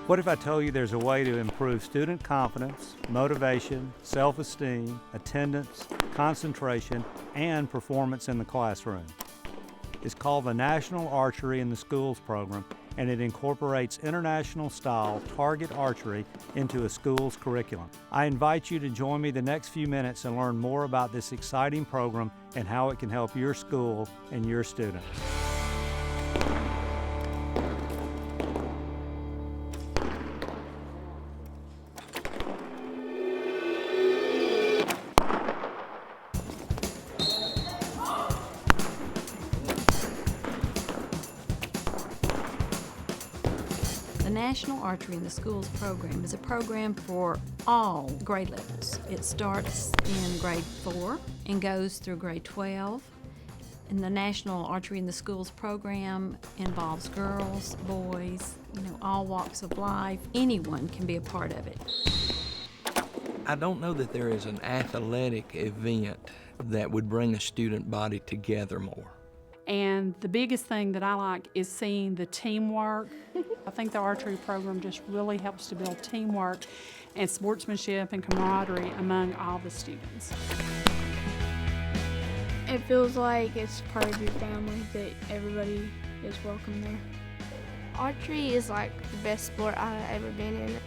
What if I told you there's a way to improve student confidence, motivation, self-esteem, attendance, concentration, and performance in the classroom? It's called the National Archery in the Schools program, and it incorporates international-style target archery into a school's curriculum. I invite you to join me the next few minutes and learn more about this exciting program and how it can help your school and your students. The National Archery in the Schools program is a program for all grade levels. It starts in grade 4 and goes through grade 12. And the National Archery in the Schools program involves girls, boys, all walks of life. Anyone can be a part of it. I don't know that there is an athletic event that would bring a student body together more. And the biggest thing that I like is seeing the teamwork. I think the archery program just really helps to build teamwork and sportsmanship and camaraderie among all the students. It feels like it's part of your family, that everybody is welcome there. Archery is like the best sport I've ever been in.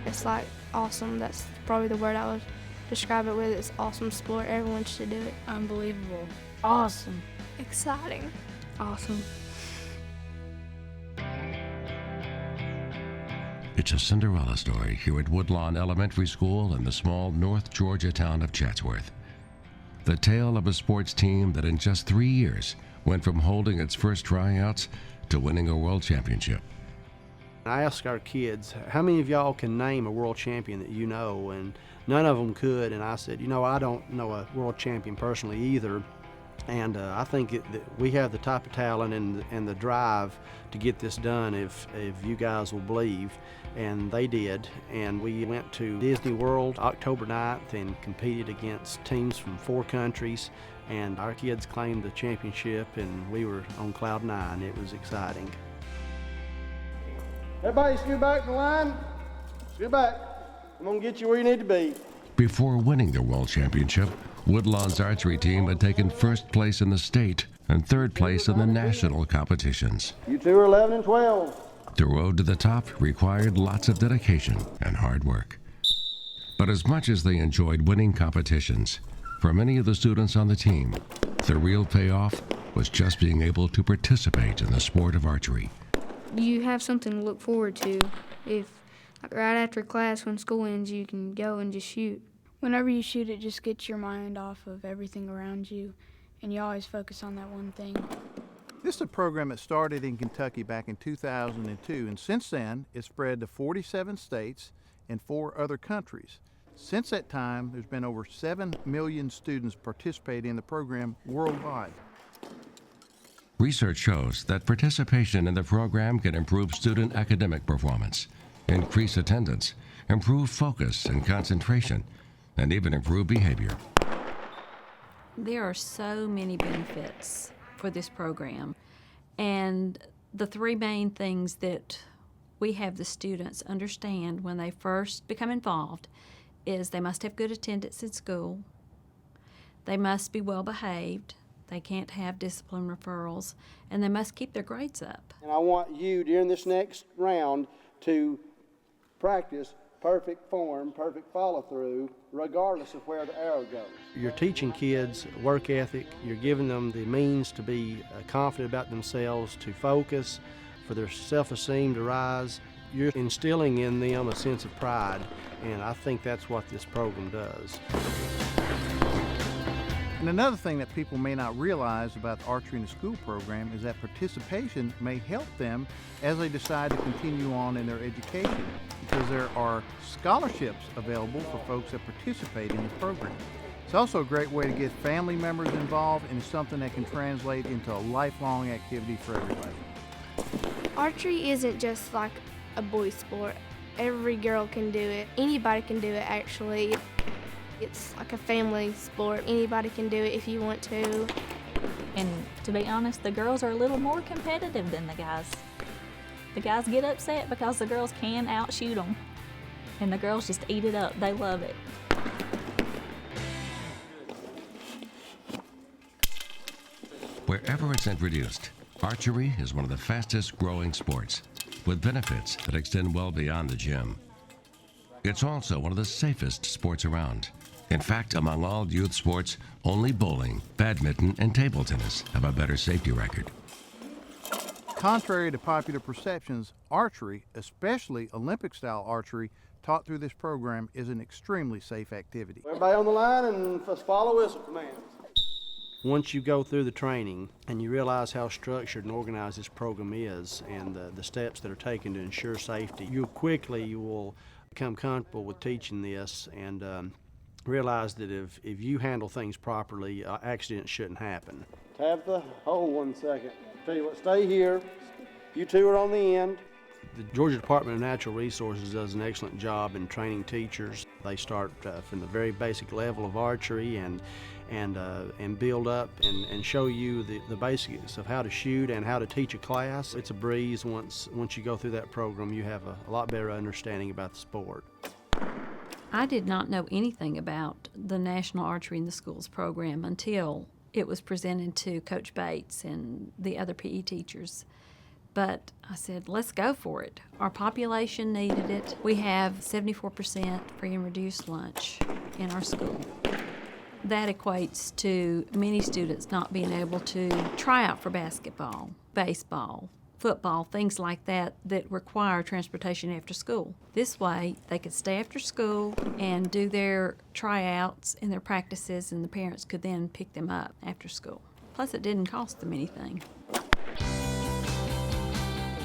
It's like awesome. That's probably the word I would describe it with. It's awesome sport. Everyone should do it. Unbelievable. Awesome. Exciting. Awesome. It's a Cinderella story here at Woodlon Elementary School in the small North Georgia town of Chatsworth. The tale of a sports team that in just 3 years went from holding its first tryouts to winning a world championship. I asked our kids, how many of y'all can name a world champion that you know? And none of them could. And I said, I don't know a world champion personally either. And I think that we have the type of talent and the drive to get this done if you guys will believe. And they did. And we went to Disney World October 9th and competed against teams from 4 countries. And our kids claimed the championship, and we were on cloud 9. It was exciting. Everybody scoot back in the line. Scoot back. I'm going to get you where you need to be. Before winning the world championship, Woodlon's archery team had taken first place in the state and third place in the national competitions. You two are 11 and 12. The road to the top required lots of dedication and hard work. But as much as they enjoyed winning competitions, for many of the students on the team, the real payoff was just being able to participate in the sport of archery. You have something to look forward to. If, right after class when school ends, you can go and just shoot. Whenever you shoot, it just gets your mind off of everything around you, and you always focus on that one thing. This is a program that started in Kentucky back in 2002, and since then, it's spread to 47 states and 4 other countries. Since that time, there's been over 7 million students participating in the program worldwide. Research shows that participation in the program can improve student academic performance, increase attendance, improve focus and concentration, and even improve behavior. There are so many benefits for this program, and the 3 main things that we have the students understand when they first become involved is they must have good attendance in school, they must be well behaved, they can't have discipline referrals, and they must keep their grades up. And I want you during this next round to practice perfect form, perfect follow-through, regardless of where the arrow goes. You're teaching kids work ethic. You're giving them the means to be confident about themselves, to focus, for their self-esteem to rise. You're instilling in them a sense of pride, and I think that's what this program does. And another thing that people may not realize about the Archery in the School program is that participation may help them as they decide to continue on in their education, because there are scholarships available for folks that participate in the program. It's also a great way to get family members involved, and it's something that can translate into a lifelong activity for everybody. Archery isn't just like a boy sport. Every girl can do it. Anybody can do it, actually. It's like a family sport. Anybody can do it if you want to. And to be honest, the girls are a little more competitive than the guys The guys get upset because the girls can outshoot them, and the girls just eat it up. They love it. Wherever it's introduced, archery is one of the fastest growing sports, with benefits that extend well beyond the gym. It's also one of the safest sports around. In fact, among all youth sports, only bowling, badminton, and table tennis have a better safety record. Contrary to popular perceptions, archery, especially Olympic-style archery, taught through this program is an extremely safe activity. Everybody on the line and let's follow whistle commands. Once you go through the training and you realize how structured and organized this program is and the steps that are taken to ensure safety, you will become comfortable with teaching this and realize that if you handle things properly, accidents shouldn't happen. Tabitha, hold 1 second. Tell you what, stay here. You two are on the end. The Georgia Department of Natural Resources does an excellent job in training teachers. They start from the very basic level of archery and build up and show you the basics of how to shoot and how to teach a class. It's a breeze. Once you go through that program, you have a lot better understanding about the sport. I did not know anything about the National Archery in the Schools program until it was presented to Coach Bates and the other PE teachers. But I said, let's go for it. Our population needed it. We have 74% free and reduced lunch in our school. That equates to many students not being able to try out for basketball, baseball, football, things like that require transportation after school. This way, they could stay after school and do their tryouts and their practices, and the parents could then pick them up after school. Plus, it didn't cost them anything.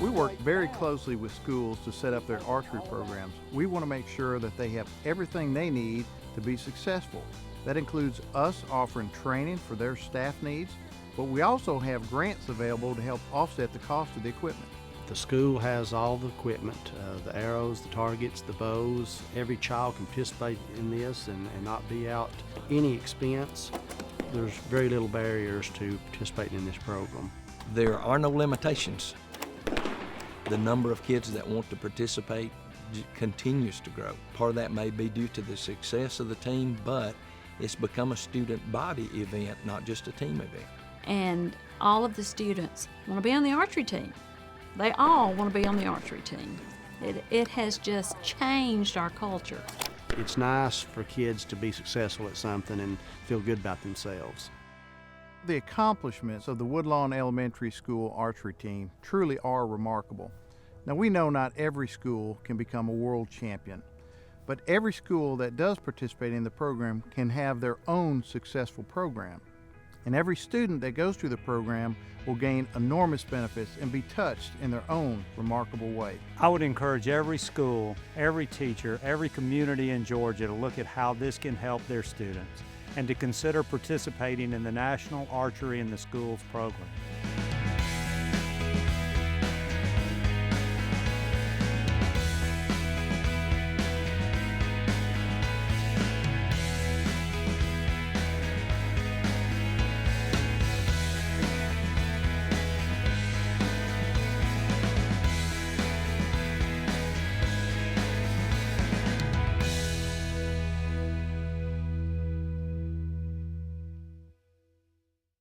We work very closely with schools to set up their archery programs. We want to make sure that they have everything they need to be successful. That includes us offering training for their staff needs, but we also have grants available to help offset the cost of the equipment. The school has all the equipment, the arrows, the targets, the bows. Every child can participate in this and not be out any expense. There's very little barriers to participating in this program. There are no limitations. The number of kids that want to participate continues to grow. Part of that may be due to the success of the team, but it's become a student body event, not just a team event. And all of the students want to be on the archery team. They all want to be on the archery team. It has just changed our culture. It's nice for kids to be successful at something and feel good about themselves. The accomplishments of the Woodlon Elementary School archery team truly are remarkable. Now, we know not every school can become a world champion, but every school that does participate in the program can have their own successful program. And every student that goes through the program will gain enormous benefits and be touched in their own remarkable way. I would encourage every school, every teacher, every community in Georgia to look at how this can help their students and to consider participating in the National Archery in the Schools program.